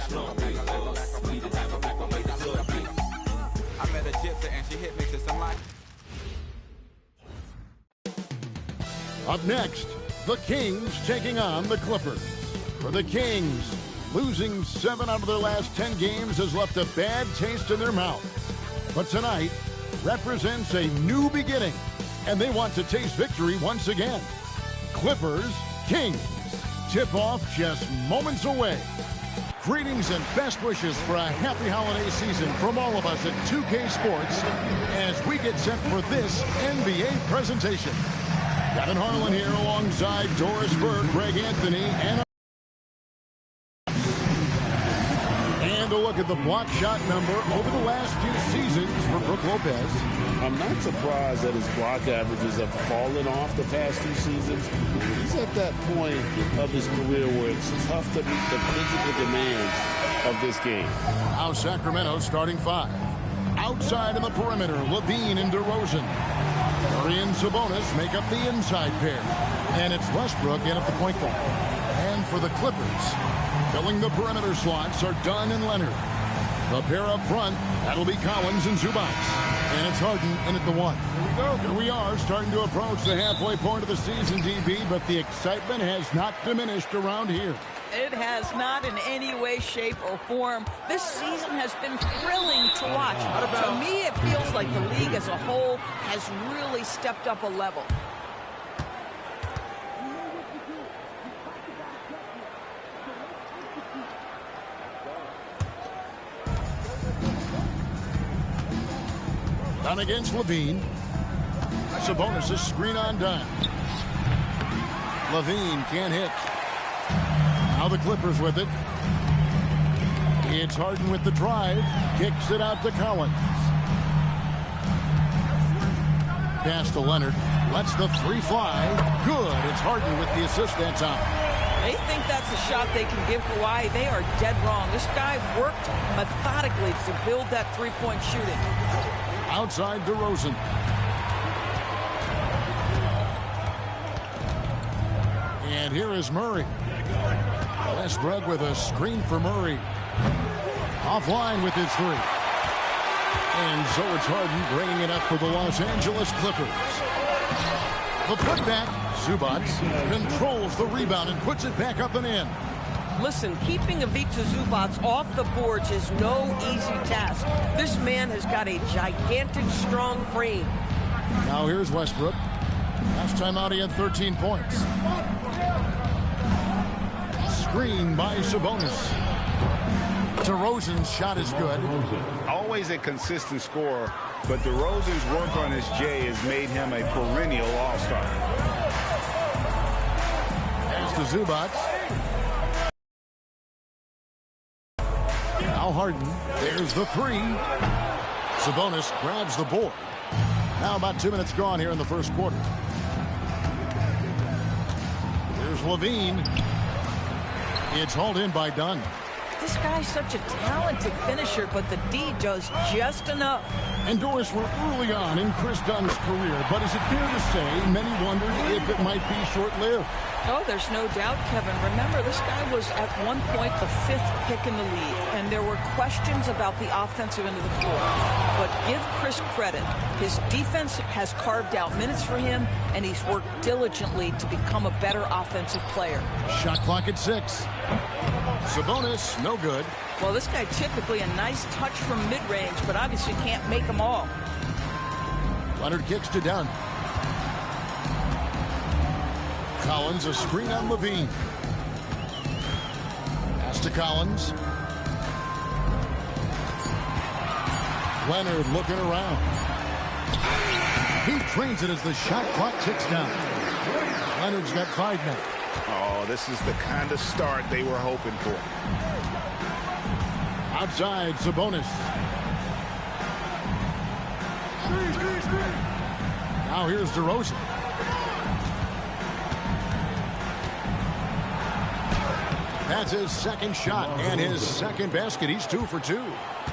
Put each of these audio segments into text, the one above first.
I met a gypsy and she hit me to some like. Up next, the Kings taking on the Clippers. For the Kings, losing 7 out of their last 10 games has left a bad taste in their mouth. But tonight represents a new beginning, and they want to taste victory once again. Clippers, Kings. Tip-off just moments away. Greetings and best wishes for a happy holiday season from all of us at 2K Sports as we get set for this NBA presentation. Kevin Harlan here alongside Doris Burke, Greg Anthony, and a look at the block shot number over the last few seasons for Brook Lopez. I'm not surprised that his block averages have fallen off the past few seasons. He's at that point of his career where it's tough to meet the physical demands of this game. Now Sacramento starting 5. Outside in the perimeter, Levine and DeRozan. Murray and Sabonis make up the inside pair. And it's Westbrook in at the point guard. And for the Clippers, filling the perimeter slots are Dunn and Leonard. The pair up front, that'll be Collins and Zubac. And it's Harden in at the 1. Here we are, starting to approach the halfway point of the season, DB, but the excitement has not diminished around here. It has not in any way, shape, or form. This season has been thrilling to watch. To me, it feels like the league as a whole has really stepped up a level. Dunn against Levine. Sabonis is screen on Dunn. Levine can't hit. Now the Clippers with it. It's Harden with the drive. Kicks it out to Collins. Pass to Leonard. Lets the 3 fly. Good. It's Harden with the assist that time. They think that's a shot they can give Kawhi. They are dead wrong. This guy worked methodically to build that three-point shooting. Outside DeRozan. And here is Murray. Westbrook with a screen for Murray. Offline with his 3. And so it's Harden bringing it up for the Los Angeles Clippers. The putback. Zubac controls the rebound and puts it back up and in. Listen, keeping Ivica Zubac off the boards is no easy task. This man has got a gigantic, strong frame. Now here's Westbrook. Last time out he had 13 points. Screen by Sabonis. DeRozan's shot is good. Always a consistent scorer, but DeRozan's work on his J has made him a perennial all-star. There's the Zubac. Now Harden. There's the 3. Sabonis grabs the board. Now about 2 minutes gone here in the first quarter. Here's Levine. It's hauled in by Dunn. This guy's such a talented finisher, but the D does just enough. And Doris, we're early on in Chris Dunn's career, but is it fair to say many wondered if it might be short-lived? Oh, there's no doubt, Kevin. Remember, this guy was at one point the 5th pick in the league, and there were questions about the offensive end of the floor. But give Chris credit. His defense has carved out minutes for him, and he's worked diligently to become a better offensive player. Shot clock at 6. Sabonis, no good. Well, this guy typically a nice touch from mid-range, but obviously can't make them all. Leonard kicks to Dunn. Collins, a screen on Levine. Pass to Collins. Leonard looking around. He trains it as the shot clock ticks down. Leonard's got 5 now. Oh, this is the kind of start they were hoping for. Outside, Sabonis. Now here's DeRozan. That's his second shot and his second basket. He's 2 for 2.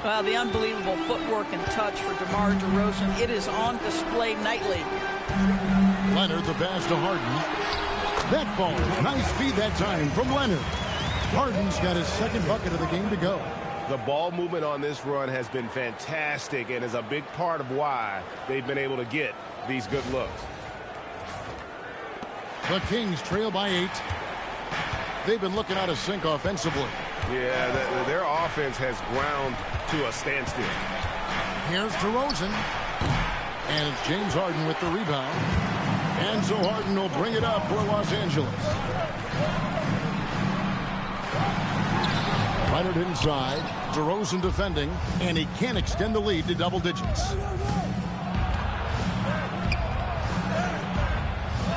Well, the unbelievable footwork and touch for DeMar DeRozan. It is on display nightly. Leonard, the pass to Harden. That ball, nice feed that time from Leonard. Harden's got his second bucket of the game to go. The ball movement on this run has been fantastic and is a big part of why they've been able to get these good looks. The Kings trail by 8. They've been looking out of sync offensively. Yeah, their offense has ground to a standstill. Here's DeRozan. And it's James Harden with the rebound. And so Harden will bring it up for Los Angeles. Leonard inside. DeRozan defending. And he can't extend the lead to double digits.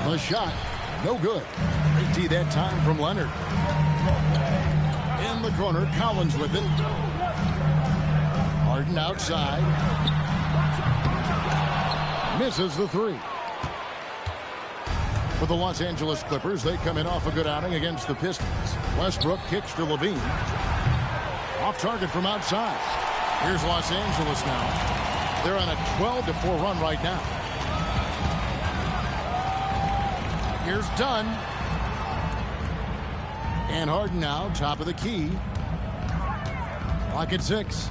The shot. No good. Great D that time from Leonard. In the corner, Collins with it. Harden outside. Misses the three. For the Los Angeles Clippers, they come in off a good outing against the Pistons. Westbrook kicks to Levine. Off target from outside. Here's Los Angeles now. They're on a 12-4 run right now. Here's Dunn. And Harden now, top of the key. Clock at 6.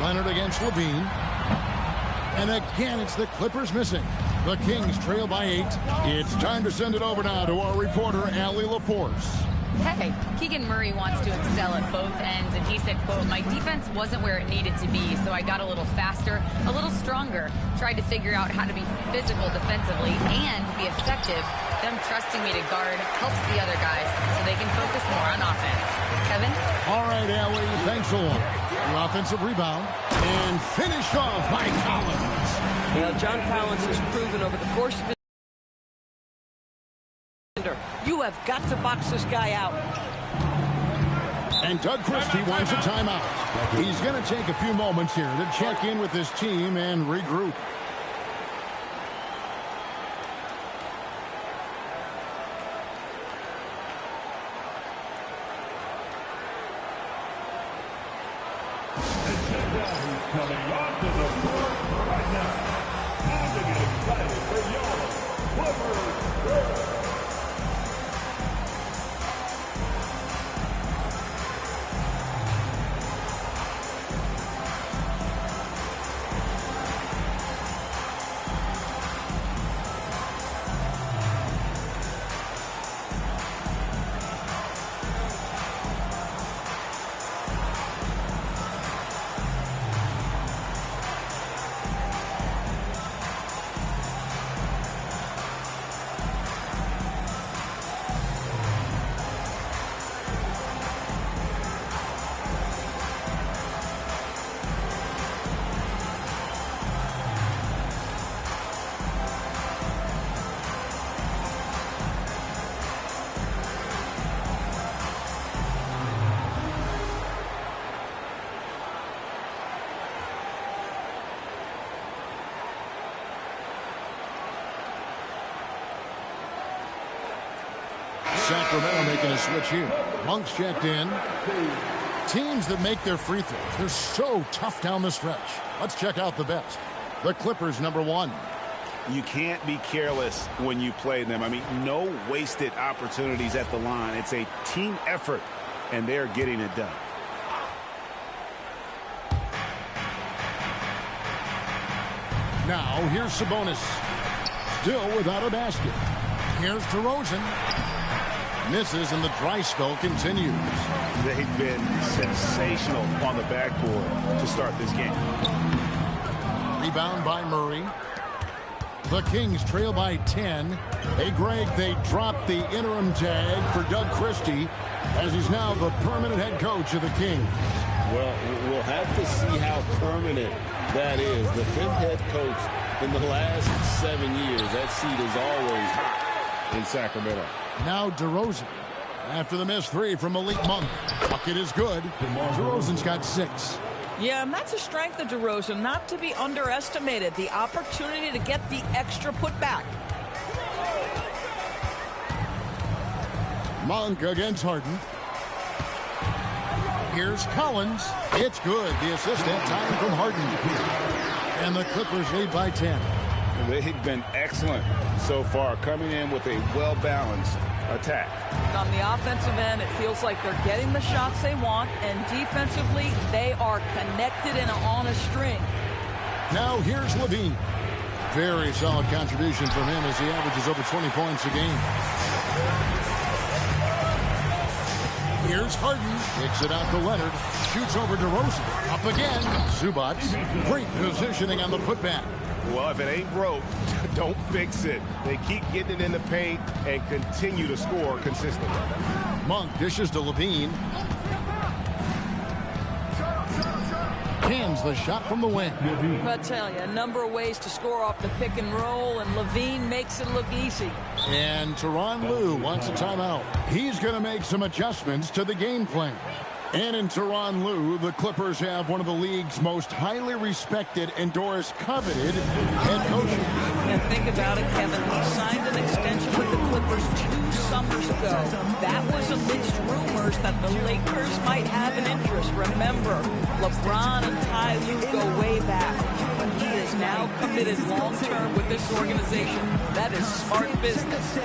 Leonard against Levine. And again, it's the Clippers missing. The Kings trail by 8. It's time to send it over now to our reporter, Allie LaForce. Hey, Keegan Murray wants to excel at both ends, and he said, quote, "My defense wasn't where it needed to be, so I got a little faster, a little stronger, tried to figure out how to be physical defensively and be effective. Them trusting me to guard helps the other guys so they can focus more on offense." Kevin? All right, Allie, thanks a lot. The offensive rebound and finished off by Collins. Well, John Collins has proven over the course of his you have got to box this guy out. And Doug Christie wants a timeout. He's going to take a few moments here to check in with his team and regroup. Coming onto the court right now. Time to get excited for your Clippers. Sacramento making a switch here. Monk's checked in. Teams that make their free throws, they're so tough down the stretch. Let's check out the best. The Clippers, number 1. You can't be careless when you play them. I mean, no wasted opportunities at the line. It's a team effort, and they're getting it done. Now, here's Sabonis. Still without a basket. Here's DeRozan. Misses, and the dry spell continues. They've been sensational on the backboard to start this game. Rebound by Murray. The Kings trail by 10. Hey, Greg, they dropped the interim tag for Doug Christie as he's now the permanent head coach of the Kings. Well, we'll have to see how permanent that is. The 5th head coach in the last 7 years. That seat is always hot in Sacramento. Now DeRozan. After the missed 3 from Malik Monk. Bucket is good. DeRozan's got 6. Yeah, and that's a strength of DeRozan, not to be underestimated. The opportunity to get the extra putback. Monk against Harden. Here's Collins. It's good. The assist that time from Harden. And the Clippers lead by 10. They've been excellent so far, coming in with a well-balanced attack. On the offensive end, it feels like they're getting the shots they want, and defensively, they are connected and on a string. Now here's LaVine. Very solid contribution from him as he averages over 20 points a game. Here's Harden. Kicks it out to Leonard. Shoots over to Rosen. Up again. Zubac. Great positioning on the putback. Well, if it ain't broke, don't fix it. They keep getting it in the paint and continue to score consistently. Monk dishes to LaVine. Hands the shot from the wing. I tell you, a number of ways to score off the pick and roll, and LaVine makes it look easy. And Tyronn Lue wants a timeout. He's going to make some adjustments to the game plan. And in Tyronn Lue, the Clippers have one of the league's most highly respected and Doris coveted head coaches. And think about it, Kevin. He signed an extension with the Clippers 2 summers ago. That was amidst rumors that the Lakers might have an interest. Remember, LeBron and Ty Lue go way back. But he is now committed long-term with this organization. That is smart business.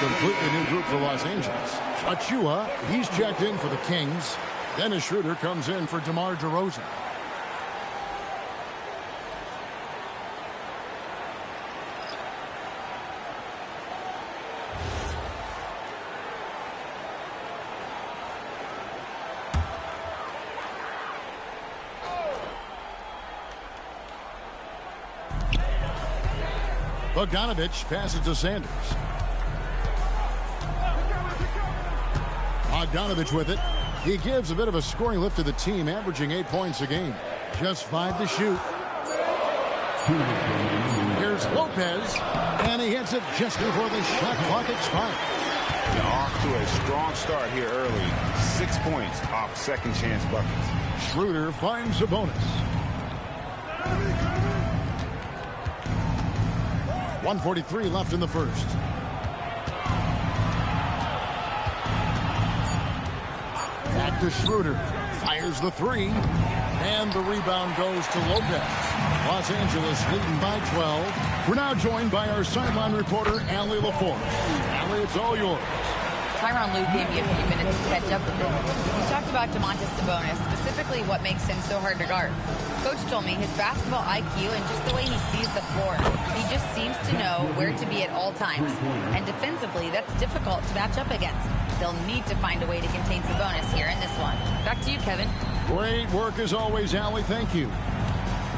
Completely new group for Los Angeles. Achua, he's checked in for the Kings. Dennis Schroeder comes in for DeMar DeRozan. Bogdanovich passes to Sanders. Bogdanovich with it. He gives a bit of a scoring lift to the team, averaging 8 points a game. Just 5 to shoot. Here's Lopez, and he hits it just before the shot clock expires. They're off to a strong start here early. 6 points off second chance buckets. Schroeder finds a bonus. 1:43 left in the first. Back to Schroeder. Fires the three. And the rebound goes to Lopez. Los Angeles leading by 12. We're now joined by our sideline reporter, Allie LaForce. Allie, it's all yours. Tyronn Lue gave me a few minutes to catch up with him. We talked about Domantas Sabonis, specifically what makes him so hard to guard. Coach told me his basketball IQ and just the way he sees the floor. He just seems to know where to be at all times. And defensively, that's difficult to match up against. They'll need to find a way to contain Sabonis here in this one. Back to you, Kevin. Great work as always, Allie. Thank you.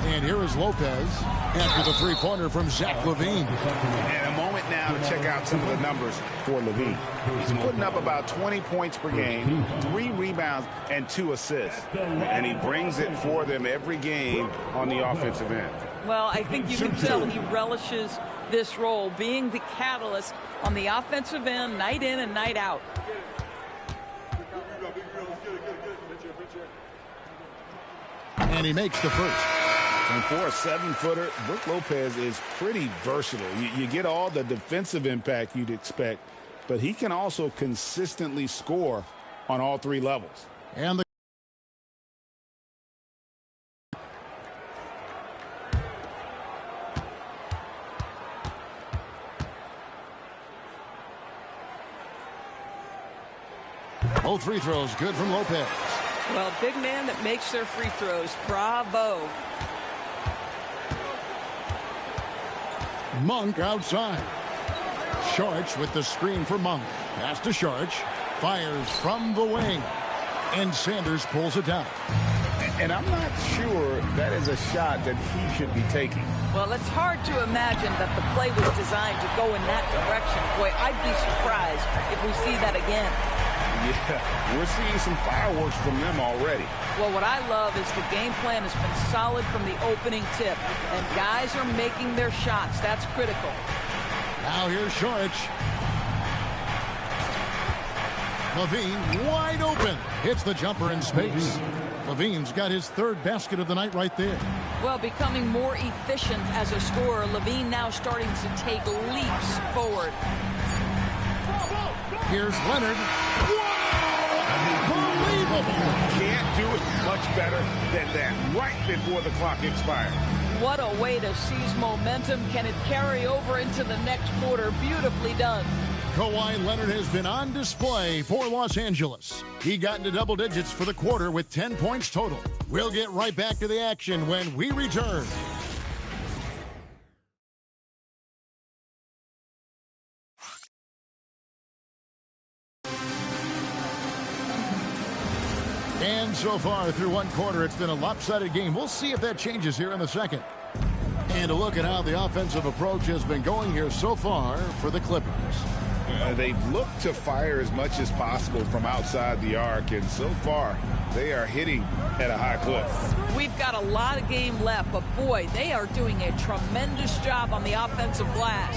And here is Lopez after the three-pointer from Zach LaVine. And a moment now to check out some of the numbers for LaVine. He's putting up about 20 points per game, 3 rebounds, and 2 assists. And he brings it for them every game on the offensive end. Well, I think you can tell he relishes this role, being the catalyst on the offensive end, night in and night out. And he makes the first. And for a 7-footer, Brook Lopez is pretty versatile. You get all the defensive impact you'd expect, but he can also consistently score on all 3 levels. And the both free throws good from Lopez. Well, big man that makes their free throws. Bravo. Monk outside. Saric with the screen for Monk. Pass to Saric. Fires from the wing. And Sanders pulls it down. And I'm not sure that is a shot that he should be taking. Well, it's hard to imagine that the play was designed to go in that direction. Boy, I'd be surprised if we see that again. Yeah, we're seeing some fireworks from them already. Well, what I love is the game plan has been solid from the opening tip, and guys are making their shots. That's critical. Now here's Šorić. LaVine wide open. Hits the jumper in space. LaVine's got his third basket of the night right there. Well, becoming more efficient as a scorer, LaVine now starting to take leaps forward. Here's Leonard. Wow! Unbelievable! Can't do it much better than that right before the clock expires. What a way to seize momentum. Can it carry over into the next quarter? Beautifully done. Kawhi Leonard has been on display for Los Angeles. He got into double digits for the quarter with 10 points total. We'll get right back to the action when we return. And so far through one quarter, it's been a lopsided game. We'll see if that changes here in the second. And a look at how the offensive approach has been going here so far for the Clippers. They've looked to fire as much as possible from outside the arc, and so far they are hitting at a high clip. We've got a lot of game left, but boy, they are doing a tremendous job on the offensive glass.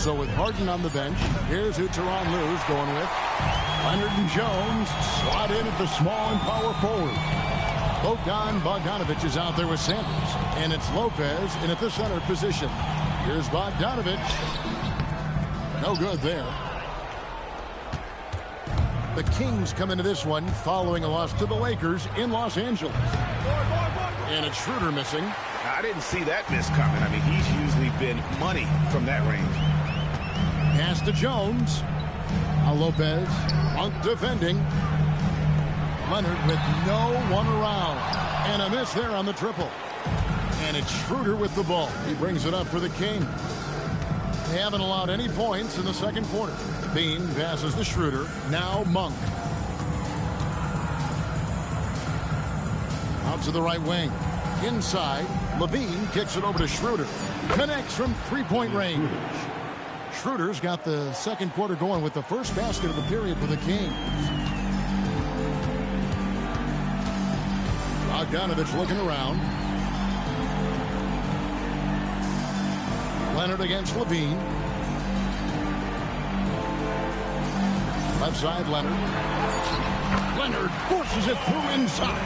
So with Harden on the bench, here's who Tyronn Lue's going with. Leonard and Jones slot in at the small and power forward. Bogdan Bogdanovic is out there with Sanders, and it's Lopez in at the center position. Here's Bogdanovic. No good there. The Kings come into this one following a loss to the Lakers in Los Angeles. And it's Schroeder missing. I didn't see that miss coming. I mean, he's usually been money from that range. Pass to Jones. Now Lopez. Monk defending. Leonard with no one around. And a miss there on the triple. And it's Schroeder with the ball. He brings it up for the Kings. They haven't allowed any points in the second quarter. Bean passes to Schroeder. Now Monk. Out to the right wing. Inside. LaVine kicks it over to Schroeder. Connects from three-point range. Schroeder's got the second quarter going with the first basket of the period for the Kings. Bogdanovic looking around. Leonard against LaVine. Left side, Leonard. Leonard forces it through inside.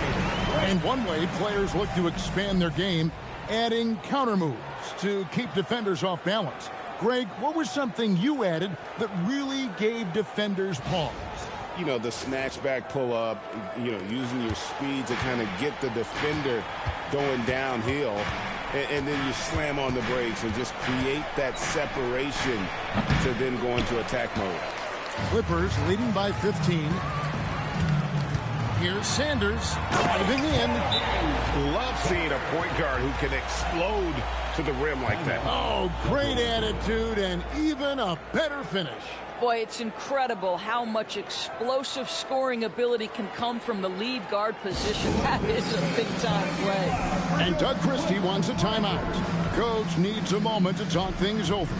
And one way players look to expand their game, adding counter moves to keep defenders off balance. Greg, what was something you added that really gave defenders pause? You know, the snatch back pull up, you know, using your speed to kind of get the defender going downhill. And then you slam on the brakes and just create that separation to then go into attack mode. Clippers leading by 15. Here's Sanders driving in. Love seeing a point guard who can explode to the rim like that. Oh, great attitude and even a better finish. Boy, it's incredible how much explosive scoring ability can come from the lead guard position. That is a big-time play. And Doug Christie wants a timeout. Coach needs a moment to talk things over.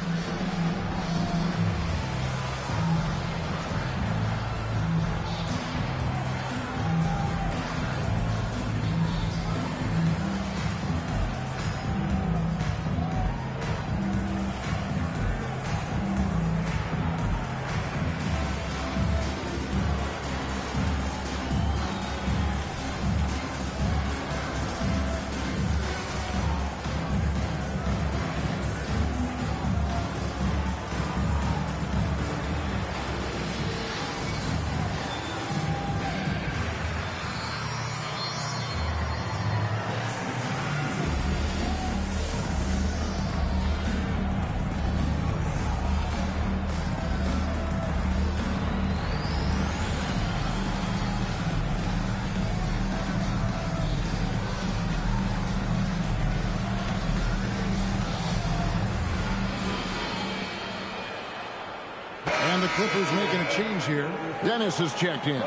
And the Clippers making a change here. Dennis has checked in.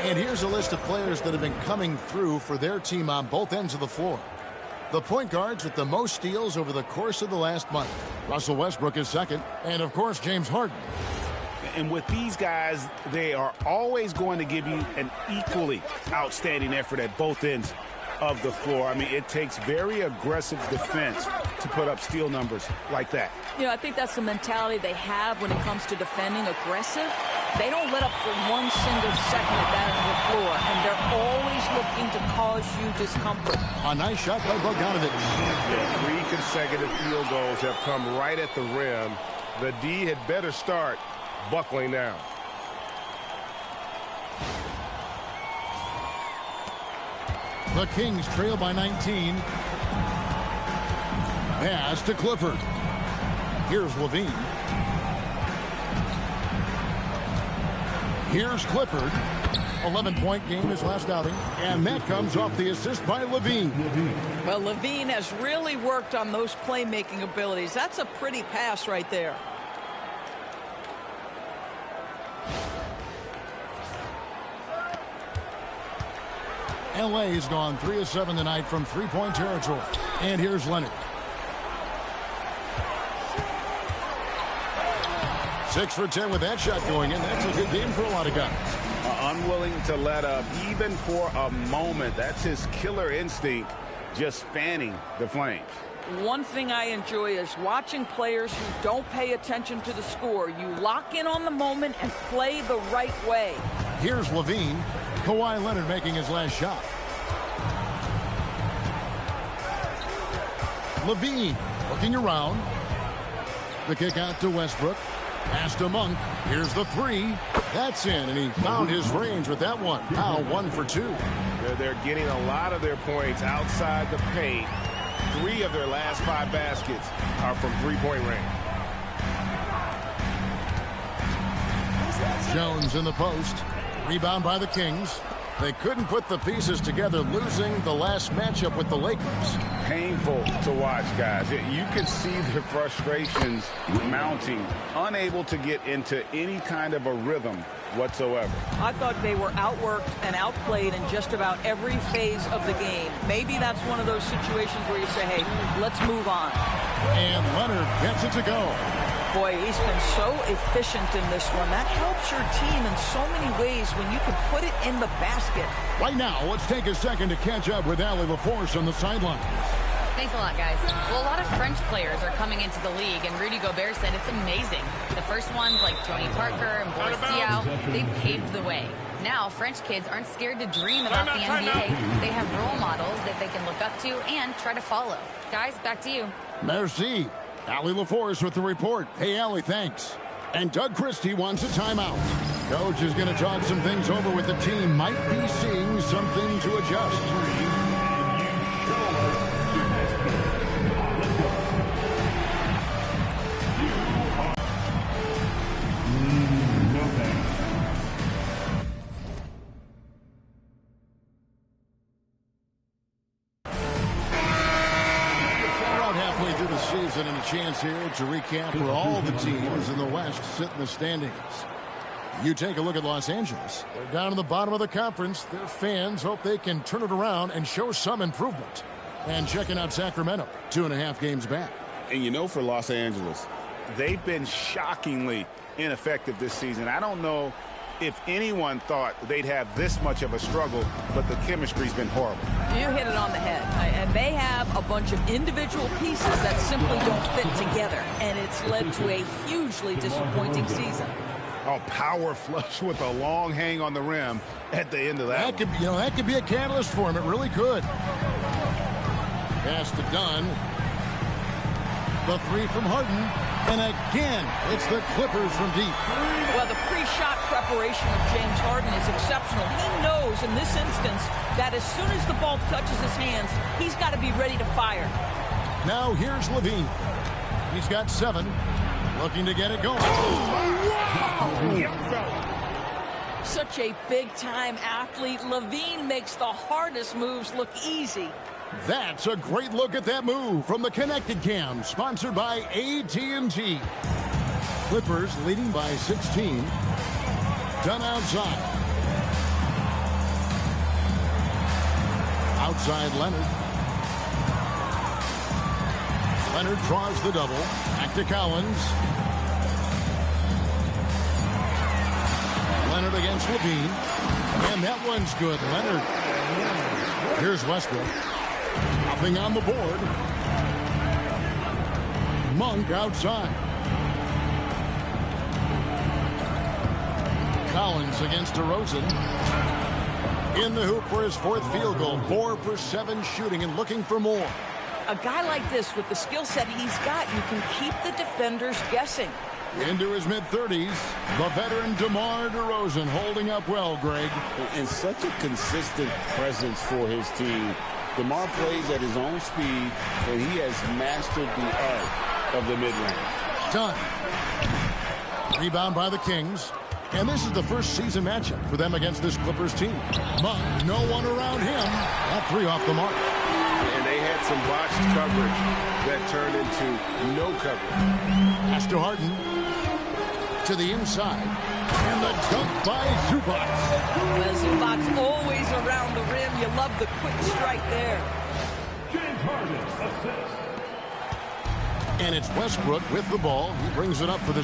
And here's a list of players that have been coming through for their team on both ends of the floor. The point guards with the most steals over the course of the last month. Russell Westbrook is second. And, of course, James Harden. And with these guys, they are always going to give you an equally outstanding effort at both ends of the floor. I mean, it takes very aggressive defense to put up steal numbers like that. You know, I think that's the mentality they have when it comes to defending, aggressive. They don't let up for one single second at that end of the floor, and they're always looking to cause you discomfort. A nice shot by Bogdanovic. Yeah, 3 consecutive field goals have come right at the rim. The D had better start buckling down. The Kings trail by 19. Pass to Clifford. Here's Levine. Here's Clifford. 11-point game his last outing. And that comes off the assist by Levine. Well, Levine has really worked on those playmaking abilities. That's a pretty pass right there. LA has gone 3 of 7 tonight from three-point territory. And here's Leonard. 6 for 10 with that shot going in. That's a good game for a lot of guys. Unwilling to let up even for a moment. That's his killer instinct, just fanning the flames. One thing I enjoy is watching players who don't pay attention to the score. You lock in on the moment and play the right way. Here's Levine. Kawhi Leonard making his last shot. Levine looking around. The kick out to Westbrook. Pass to Monk. Here's the 3. That's in, and he found his range with that one. Now 1 for 2. They're getting a lot of their points outside the paint. 3 of their last 5 baskets are from three-point range. Jones in the post. Rebound by the Kings. They couldn't put the pieces together, losing the last matchup with the Lakers. Painful to watch, guys. You can see the frustrations mounting, unable to get into any kind of a rhythm whatsoever. I thought they were outworked and outplayed in just about every phase of the game. Maybe that's one of those situations where you say, hey, let's move on. And Leonard gets it to go. Boy, he's been so efficient in this one. That helps your team in so many ways when you can put it in the basket. Right now, let's take a second to catch up with Allie LaForce on the sidelines. Thanks a lot, guys. Well, a lot of French players are coming into the league, and Rudy Gobert said it's amazing. The first ones, like Tony Parker and Boris Diaw, they paved the way. Now, French kids aren't scared to dream about the NBA. They have role models that they can look up to and try to follow. Guys, back to you. Merci. Allie LaForce with the report. Hey, Allie, thanks. And Doug Christie wants a timeout. Coach is going to talk some things over with the team. Might be seeing something to adjust. And a chance here to recap where all the teams in the West sit in the standings. You take a look at Los Angeles. They're down in the bottom of the conference. Their fans hope they can turn it around and show some improvement. And checking out Sacramento, 2.5 games back. And you know, for Los Angeles, they've been shockingly ineffective this season. I don't know if anyone thought they'd have this much of a struggle, but the chemistry's been horrible. You hit it on the head. And they have a bunch of individual pieces that simply don't fit together. And it's led to a hugely disappointing season. Oh, power flush with a long hang on the rim at the end of that. That could be a catalyst for him. It really could. Pass to Dunn. The 3 from Harden. And again, it's the Clippers from deep. Well, the pre-shot preparation of James Harden is exceptional. He knows in this instance that as soon as the ball touches his hands, he's got to be ready to fire. Now here's Levine. He's got 7. Looking to get it going. Such a big-time athlete. Levine makes the hardest moves look easy. That's a great look at that move from the Connected Cam, sponsored by AT&T. Clippers leading by 16. Done outside. Outside Leonard. Leonard draws the double. Back to Collins. Leonard against Levine. And that one's good. Leonard. Here's Westbrook. Nothing on the board. Monk outside. Collins against DeRozan. In the hoop for his fourth field goal. 4 for 7 shooting and looking for more. A guy like this with the skill set he's got, you can keep the defenders guessing. Into his mid-30s, the veteran DeMar DeRozan holding up well, Greg. And such a consistent presence for his team. DeMar plays at his own speed, and he has mastered the art of the mid-range. Done. Rebound by the Kings. And this is the first season matchup for them against this Clippers team. Monk, no one around him. That 3 off the mark. And they had some botched coverage that turned into no coverage. Pass to Harden. To the inside. And the dunk by Zubac. Well, Zubac's always around the rim. You love the quick strike there. James Harden assists. And it's Westbrook with the ball. He brings it up for the